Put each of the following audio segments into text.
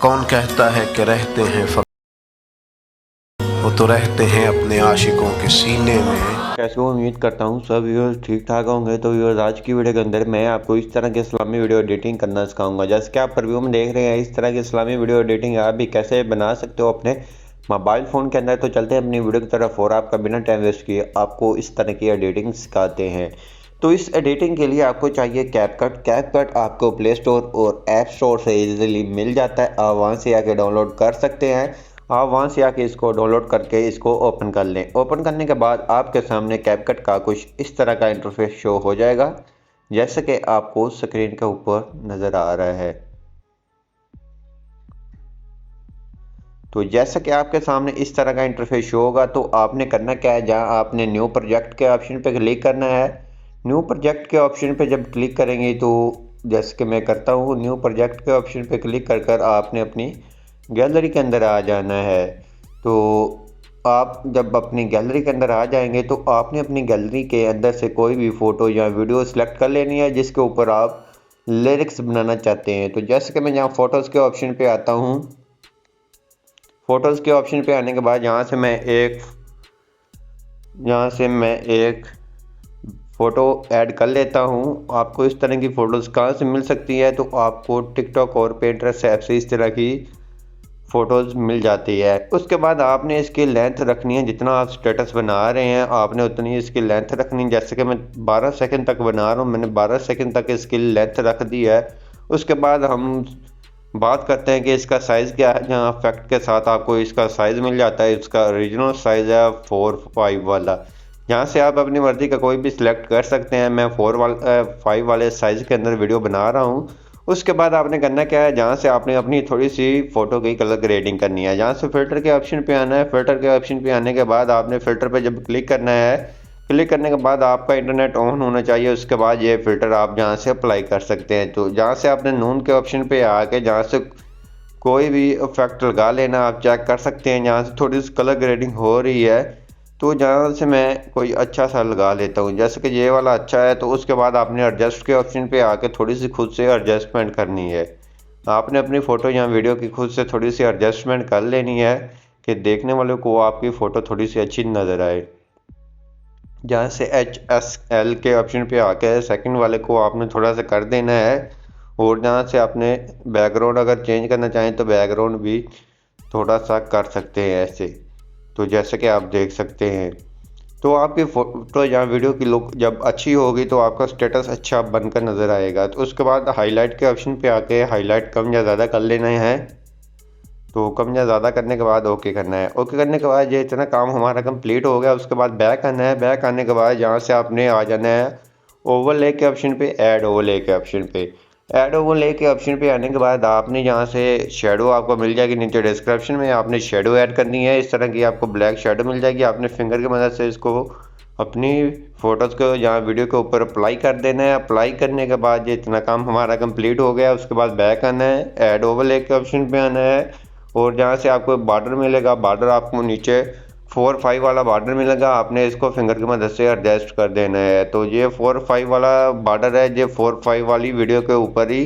कौन कहता है कि रहते हैं वो तो रहते हैं अपने आशिकों के सीने में। कैसे हो? उम्मीद करता हूँ सब व्यूअर्स ठीक ठाक होंगे। तो व्यूअर्स, आज की वीडियो के अंदर मैं आपको इस तरह के इस्लामी वीडियो एडिटिंग करना सिखाऊंगा। जैसे कि आप रिव्यू में देख रहे हैं, इस तरह की इस्लामी वीडियो एडिटिंग आप भी कैसे बना सकते हो अपने मोबाइल फ़ोन के अंदर। तो चलते हैं अपनी वीडियो की तरफ और आपका बिना टाइम वेस्ट किए आपको इस तरह की एडिटिंग सिखाते हैं। तो इस एडिटिंग के लिए आपको चाहिए कैपकट। कैपकट आपको प्ले स्टोर और ऐप स्टोर से इजीली मिल जाता है, आप वहाँ से आके डाउनलोड कर सकते हैं। आप वहाँ से आके इसको डाउनलोड करके इसको ओपन कर लें। ओपन करने के बाद आपके सामने कैपकट का कुछ इस तरह का इंटरफेस शो हो जाएगा, जैसे कि आपको स्क्रीन के ऊपर नज़र आ रहा है। तो जैसा कि आपके सामने इस तरह का इंटरफेस शो होगा, तो आपने करना क्या है, जहाँ आपने न्यू प्रोजेक्ट के ऑप्शन पे क्लिक करना है। न्यू प्रोजेक्ट के ऑप्शन पे जब क्लिक करेंगे, तो जैसे कि मैं करता हूँ, न्यू प्रोजेक्ट के ऑप्शन पे क्लिक कर आपने अपनी गैलरी के अंदर आ जाना है। तो आप जब अपनी गैलरी के अंदर आ जाएंगे, तो आपने अपनी गैलरी के अंदर से कोई भी फ़ोटो या वीडियो सेलेक्ट कर लेनी है जिसके ऊपर आप लिरिक्स बनाना चाहते हैं। तो जैसे कि मैं यहाँ फ़ोटोज़ के ऑप्शन पे आता हूँ। फ़ोटोज़ के ऑप्शन पे आने के बाद यहाँ से मैं एक फ़ोटो ऐड कर लेता हूँ। आपको इस तरह की फ़ोटोज़ कहाँ से मिल सकती है, तो आपको टिकटॉक और पिंटरेस्ट ऐप से इस तरह की फ़ोटोज़ मिल जाती है। उसके बाद आपने इसकी लेंथ रखनी है, जितना आप स्टेटस बना रहे हैं आपने उतनी इसकी लेंथ रखनी है। जैसे कि मैं 12 सेकंड तक बना रहा हूँ, मैंने 12 सेकंड तक इसकी लेंथ रख दी है। उसके बाद हम बात करते हैं कि इसका साइज़ क्या है। जहाँ इफेक्ट के साथ आपको इसका साइज़ मिल जाता है। इसका ओरिजिनल साइज़ है 4:5 वाला। यहाँ से आप अपनी मर्ज़ी का कोई भी सिलेक्ट कर सकते हैं। मैं 4:5 वाले साइज़ के अंदर वीडियो बना रहा हूँ। उसके बाद आपने करना क्या है, जहाँ से आपने अपनी थोड़ी सी फ़ोटो की कलर ग्रेडिंग करनी है। जहाँ से फ़िल्टर के ऑप्शन पे आना है। फ़िल्टर के ऑप्शन पे आने के बाद आपने फ़िल्टर पे जब क्लिक करना है, क्लिक करने के बाद आपका इंटरनेट ऑन होना चाहिए। उसके बाद ये फ़िल्टर आप जहाँ से अप्लाई कर सकते हैं। तो जहाँ से आपने नून के ऑप्शन पे आके जहाँ से कोई भी इफेक्ट लगा लेना, आप चेक कर सकते हैं। जहाँ से थोड़ी सी कलर ग्रेडिंग हो रही है, तो जहाँ से मैं कोई अच्छा सा लगा लेता हूँ। जैसे कि ये वाला अच्छा है, तो उसके बाद आपने एडजस्ट के ऑप्शन पे आके थोड़ी सी खुद से एडजस्टमेंट करनी है। आपने अपनी फ़ोटो या वीडियो की खुद से थोड़ी सी एडजस्टमेंट कर लेनी है कि देखने वाले को आपकी फ़ोटो थोड़ी सी अच्छी नज़र आए। जहाँ से HSL के ऑप्शन पे आके सेकंड वाले को आपने थोड़ा सा कर देना है। और जहाँ से आपने बैकग्राउंड अगर चेंज करना चाहें, तो बैकग्राउंड भी थोड़ा सा कर सकते हैं ऐसे। तो जैसे कि आप देख सकते हैं, तो आपकी फ़ोटो या वीडियो की लुक जब अच्छी होगी, तो आपका स्टेटस अच्छा बनकर नज़र आएगा। तो उसके बाद हाईलाइट के ऑप्शन पे आके हाईलाइट कम या ज़्यादा कर लेना है। तो कम या ज़्यादा करने के बाद ओके करना है। ओके करने के बाद ये इतना काम हमारा कंप्लीट हो गया। उसके बाद बैक आना है। बैक आने के बाद यहाँ से आपने आ जाना है ओवरले के ऑप्शन पे, ऐड ओवरले के ऑप्शन पे। ऐड ओवरले के ऑप्शन पे आने के बाद आपने यहाँ से शेडो आपको मिल जाएगी नीचे डिस्क्रिप्शन में। आपने शेडो ऐड करनी है। इस तरह की आपको ब्लैक शेडो मिल जाएगी। आपने फिंगर की मदद से इसको अपनी फ़ोटोज़ को यहाँ वीडियो के ऊपर अप्लाई कर देना है। अप्लाई करने के बाद ये इतना काम हमारा कंप्लीट हो गया। उसके बाद बैक आना है, ऐड ओवरले के ऑप्शन पे आना है। और जहाँ से आपको बॉर्डर मिलेगा, बॉर्डर आपको नीचे 4:5 वाला बॉर्डर मिलेगा। आपने इसको फिंगर की मदद से एडजस्ट कर देना है। तो ये 4:5 वाला बॉर्डर है, ये 4:5 वाली वीडियो के ऊपर ही,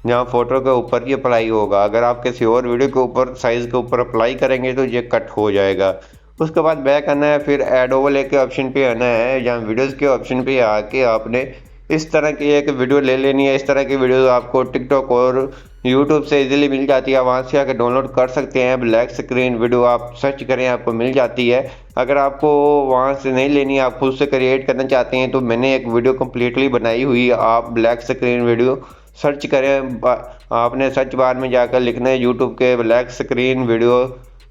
जहाँ फ़ोटो के ऊपर ही अप्लाई होगा। अगर आप किसी और वीडियो के ऊपर साइज़ के ऊपर अप्लाई करेंगे, तो ये कट हो जाएगा। उसके बाद बैक आना है, फिर ऐड ओवरले के ऑप्शन पे आना है। जहाँ वीडियोज़ के ऑप्शन पे आके आपने इस तरह की एक वीडियो ले लेनी है। इस तरह की वीडियो आपको टिकटॉक और यूट्यूब से इजीली मिल जाती है, वहाँ से आकर डाउनलोड कर सकते हैं। ब्लैक स्क्रीन वीडियो आप सर्च करें, आपको मिल जाती है। अगर आपको वहाँ से नहीं लेनी है, आप खुद से क्रिएट करना चाहते हैं, तो मैंने एक वीडियो कम्प्लीटली बनाई हुई है। आप ब्लैक स्क्रीन वीडियो सर्च करें। आपने सर्च बार में जाकर लिखना है यूट्यूब के black screen video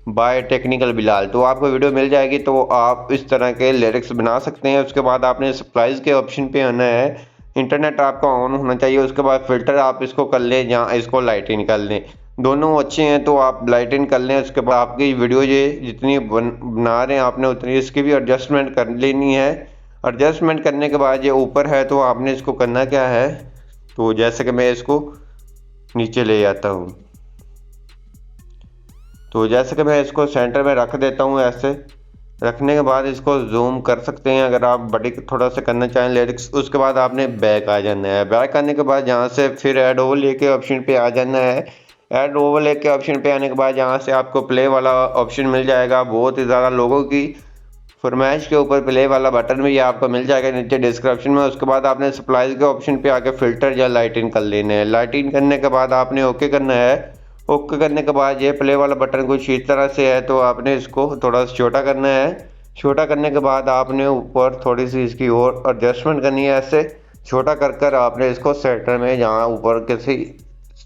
by technical Bilal, तो आपको वीडियो मिल जाएगी। तो आप इस तरह के लिरिक्स बना सकते हैं। उसके बाद आपने सप्लाइज के ऑप्शन पे आना है। इंटरनेट आपका ऑन होना चाहिए। उसके बाद फ़िल्टर आप इसको कर लें, जहाँ इसको लाइटिन कर लें। दोनों अच्छे हैं तो आप लाइटिन कर लें। उसके बाद आपकी वीडियो ये जितनी बना रहे हैं आपने उतनी इसकी भी एडजस्टमेंट कर लेनी है। एडजस्टमेंट करने के बाद ये ऊपर है, तो आपने इसको करना क्या है, तो जैसे कि मैं इसको नीचे ले आता हूँ। तो जैसे कि मैं इसको सेंटर में रख देता हूँ। ऐसे रखने के बाद इसको जूम कर सकते हैं अगर आप बड़ी थोड़ा सा करना चाहें लिरिक्स। उसके बाद आपने बैक आ जाना है। बैक आने के बाद यहाँ से फिर ऐड ओवरले के ऑप्शन पे आ जाना है। ऐड ओवरले के ऑप्शन पे आने के बाद यहाँ से आपको प्ले वाला ऑप्शन मिल जाएगा। बहुत ही ज़्यादा लोगों की फरमाइश के ऊपर प्ले वाला बटन भी आपको मिल जाएगा नीचे डिस्क्रिप्शन में। उसके बाद आपने सप्लाई के ऑप्शन पे आके फ़िल्टर या लाइटिंग कर लेना है। लाइटिंग करने के बाद आपने ओके करना है। ओके करने के बाद ये प्ले वाला बटन कुछ इस तरह से है, तो आपने इसको थोड़ा सा छोटा करना है। छोटा करने के बाद आपने ऊपर थोड़ी सी इसकी और एडजस्टमेंट करनी है। ऐसे छोटा कर कर आपने इसको सेंटर में जहाँ ऊपर किसी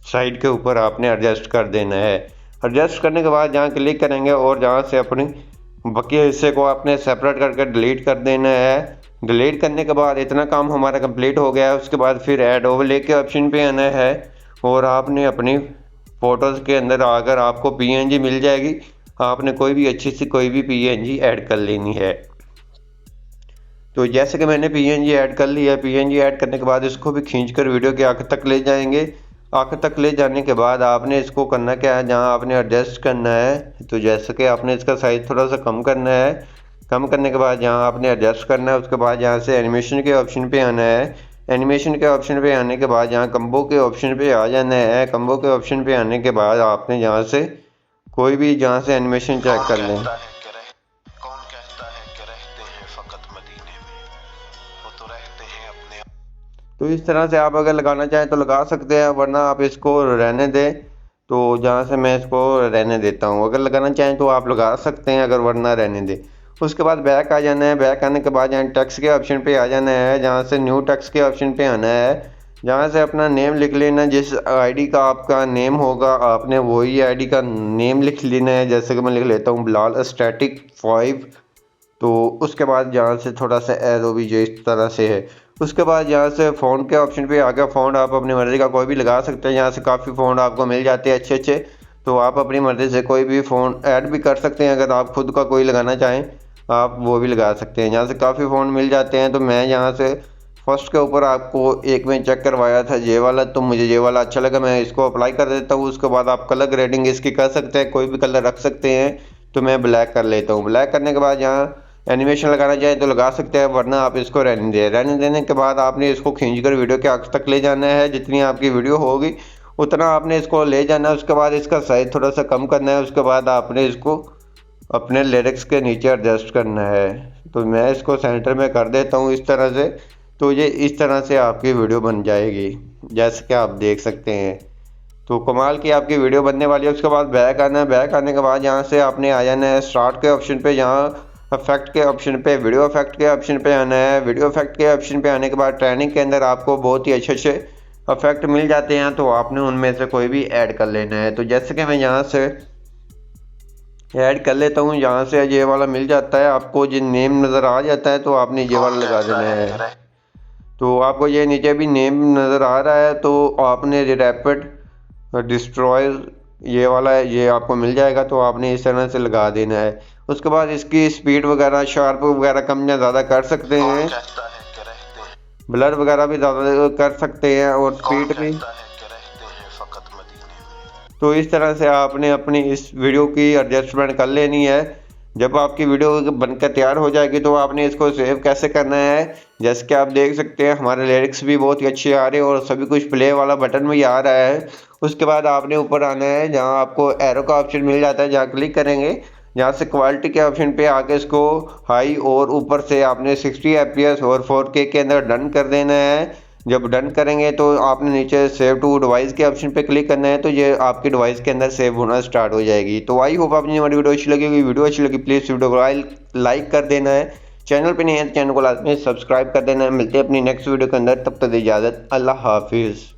साइड के ऊपर आपने एडजस्ट कर देना है। एडजस्ट करने के बाद जहाँ क्लिक करेंगे और जहाँ से अपनी बाकी हिस्से को आपने सेपरेट करके डिलीट कर देना है। डिलीट करने के बाद इतना काम हमारा कंप्लीट हो गया है। उसके बाद फिर ऐड ओवरले के ऑप्शन पे आना है और आपने अपनी फ़ोटोज़ के अंदर आकर आपको पीएनजी मिल जाएगी। आपने कोई भी अच्छी सी कोई भी पीएनजी ऐड कर लेनी है। तो जैसे कि मैंने पीएनजी ऐड कर लिया है। पीएनजी ऐड करने के बाद इसको भी खींचकर वीडियो के आखिर तक ले जाएंगे। आखिर तक ले जाने के बाद आपने इसको करना क्या है, जहाँ आपने एडजस्ट करना है, तो जैसे कि आपने इसका साइज़ थोड़ा सा कम करना है। कम करने के बाद जहाँ आपने एडजस्ट करना है, उसके बाद यहाँ से एनिमेशन के ऑप्शन पे आना है। एनिमेशन के ऑप्शन पे आने के बाद यहाँ कम्बो के ऑप्शन पे आ जाना है। कम्बो के ऑप्शन पे आने के बाद आपने यहाँ से कोई भी जहाँ से एनिमेशन चेक कर लें। कौन कहता है कि रहते हैं फकत मदीने में, वो तो रहते हैं अपने। तो इस तरह से आप अगर लगाना चाहें तो लगा सकते हैं, वरना आप इसको रहने दें। तो जहाँ से मैं इसको रहने देता हूँ, अगर लगाना चाहें तो आप लगा सकते हैं, अगर वरना रहने दें। उसके बाद बैक आ जाना है। बैक आने के बाद यहाँ टेक्स्ट के ऑप्शन पे आ जाना है। जहाँ से न्यू टेक्स्ट के ऑप्शन पे आना है। जहाँ से अपना नेम लिख लेना, जिस आईडी का आपका नेम होगा आपने वही आईडी का नेम लिख लेना है। जैसे कि मैं लिख लेता हूँ बिलाल स्टैटिक 5। तो उसके बाद यहाँ से थोड़ा सा एरो भी जो इस तरह से है। उसके बाद यहाँ से फ़ॉन्ट के ऑप्शन पे आ गया। फ़ॉन्ट आप अपनी मर्ज़ी का कोई भी लगा सकते हैं। यहाँ से काफ़ी फ़ॉन्ट आपको मिल जाते हैं अच्छे अच्छे, तो आप अपनी मर्ज़ी से कोई भी फ़ॉन्ट ऐड भी कर सकते हैं। अगर आप खुद का कोई लगाना चाहें आप वो भी लगा सकते हैं। यहाँ से काफ़ी फ़ॉन्ट मिल जाते हैं। तो मैं यहाँ से फर्स्ट के ऊपर आपको एक में चेक करवाया था ये वाला, तो मुझे ये वाला अच्छा लगा, मैं इसको अप्लाई कर देता हूँ। उसके बाद आप कलर ग्रेडिंग इसकी कर सकते हैं, कोई भी कलर रख सकते हैं। तो मैं ब्लैक कर लेता हूँ। ब्लैक करने के बाद यहाँ एनिमेशन लगाना चाहे तो लगा सकते हैं, वरना आप इसको रहने दें। रहने देने के बाद आपने इसको खींचकर वीडियो के आखिर तक ले जाना है। जितनी आपकी वीडियो होगी उतना आपने इसको ले जाना है। उसके बाद इसका साइज़ थोड़ा सा कम करना है। उसके बाद आपने इसको अपने लिरिक्स के नीचे एडजस्ट करना है। तो मैं इसको सेंटर में कर देता हूँ इस तरह से। तो ये इस तरह से आपकी वीडियो बन जाएगी, जैसे कि आप देख सकते हैं। तो कमाल की आपकी वीडियो बनने वाली है। उसके बाद बैक आना है। बैक आने के बाद यहाँ से आपने आ जाना है स्टार्ट के ऑप्शन पे। यहाँ इफेक्ट के ऑप्शन पे, वीडियो इफेक्ट के ऑप्शन पे आना है। वीडियो इफेक्ट के ऑप्शन पे आने के बाद ट्रेनिंग के अंदर आपको बहुत ही अच्छे अच्छे इफेक्ट मिल जाते हैं, तो आपने उनमें से कोई भी ऐड कर लेना है। तो जैसे कि मैं यहाँ से ऐड कर लेता हूँ। यहाँ से ये वाला मिल जाता है आपको, जो नेम नज़र आ जाता है तो आपने ये वाला लगा देना है। तो आपको ये नीचे भी नेम नज़र आ रहा है, तो आपने रैपिड डिस्ट्रॉय ये वाला है, ये आपको मिल जाएगा। तो आपने इस तरह से लगा देना है। उसके बाद इसकी स्पीड वगैरह, शार्प वगैरह कम या ज़्यादा कर सकते हैं। ब्लर वगैरह भी ज़्यादा कर सकते हैं और स्पीड भी। तो इस तरह से आपने अपनी इस वीडियो की एडजस्टमेंट कर लेनी है। जब आपकी वीडियो बनकर तैयार हो जाएगी तो आपने इसको सेव कैसे करना है, जैसे कि आप देख सकते हैं हमारे लिरिक्स भी बहुत ही अच्छे आ रहे हैं और सभी कुछ प्ले वाला बटन भी आ रहा है। उसके बाद आपने ऊपर आना है, जहां आपको एरो का ऑप्शन मिल जाता है, जहां क्लिक करेंगे, जहां से क्वालिटी के ऑप्शन पे आके इसको हाई और ऊपर से आपने 60 fps और 4K के अंदर डन कर देना है। जब डन करेंगे तो आपने नीचे सेव टू डिवाइस के ऑप्शन पे क्लिक करना है, तो ये आपकी डिवाइस के अंदर सेव होना स्टार्ट हो जाएगी। तो आई होप आपने हमारी वीडियो अच्छी लगी। वीडियो अच्छी लगी प्लीज़ वीडियो को लाइक कर देना है। चैनल पे नहीं है तो चैनल को लाजमी सब्सक्राइब कर देना है। मिलते हैं अपनी नेक्स्ट वीडियो के अंदर, तब तक इजाज़त, अल्लाह हाफिज़।